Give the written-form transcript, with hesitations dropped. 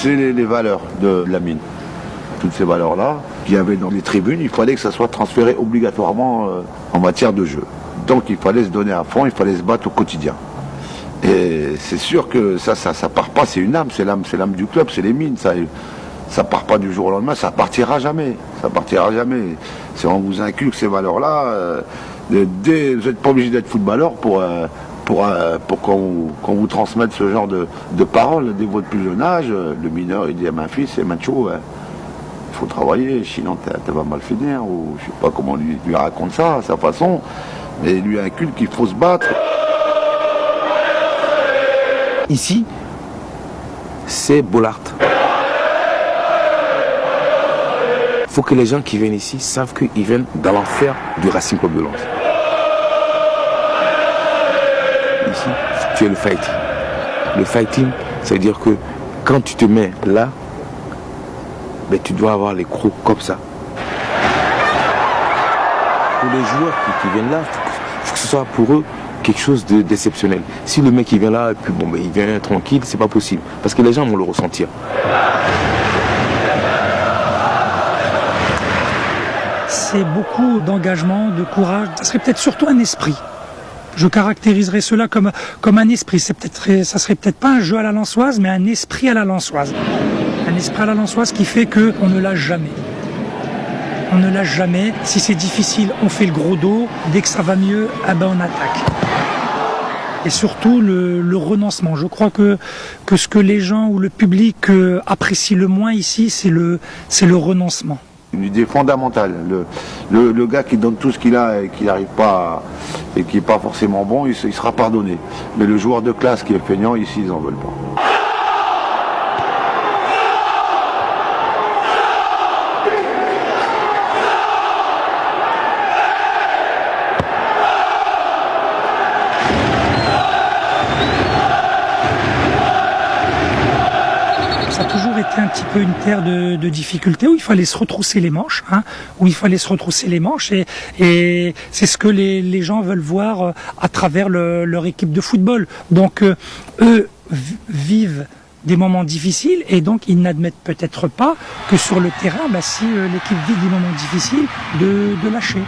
c'est les valeurs de la mine. Toutes ces valeurs-là qu'il y avait dans les tribunes, il fallait que ça soit transféré obligatoirement en matière de jeu. Donc il fallait se donner à fond, il fallait se battre au quotidien. Et c'est sûr que ça part pas, c'est une âme, c'est l'âme du club, c'est les mines, ça part pas du jour au lendemain, ça partira jamais. Ça partira jamais. Si on vous inculque ces valeurs-là, vous n'êtes pas obligé d'être footballeur pour qu'on vous transmette ce genre de paroles dès votre plus jeune âge. Le mineur, il dit à ma fille, c'est macho, il faut travailler, sinon tu vas mal finir, ou je sais pas comment lui raconte ça, à sa façon, mais il lui inculque qu'il faut se battre. Ici, c'est Bollaert. Il faut que les gens qui viennent ici savent qu'ils viennent dans l'enfer du Racing Club de Lens. Ici, tu es le fighting. Le fighting, ça veut dire que quand tu te mets là, ben, tu dois avoir les crocs comme ça. Pour les joueurs qui viennent là, il faut que ce soit pour eux quelque chose d'exceptionnel. Si le mec il vient là et puis bon, ben, il vient tranquille, c'est pas possible. Parce que les gens vont le ressentir. C'est beaucoup d'engagement, de courage. Ça serait peut-être surtout un esprit. Je caractériserais cela comme un esprit. Ça serait peut-être pas un jeu à la lensoise, mais un esprit à la lensoise. Un esprit à la lensoise qui fait qu'on ne lâche jamais. On ne lâche jamais. Si c'est difficile, on fait le gros dos. Dès que ça va mieux, eh ben on attaque. Et surtout le renoncement. Je crois que ce que les gens ou le public apprécie le moins ici, c'est le renoncement. Une idée fondamentale. Le gars qui donne tout ce qu'il a et qui n'arrive pas et qui n'est pas forcément bon, il sera pardonné. Mais le joueur de classe qui est feignant, ici, ils n'en veulent pas. Un petit peu une terre de difficulté où il fallait se retrousser les manches, et c'est ce que les gens veulent voir à travers leur équipe de football. Donc eux vivent des moments difficiles et donc ils n'admettent peut-être pas que sur le terrain, si l'équipe vit des moments difficiles, de lâcher.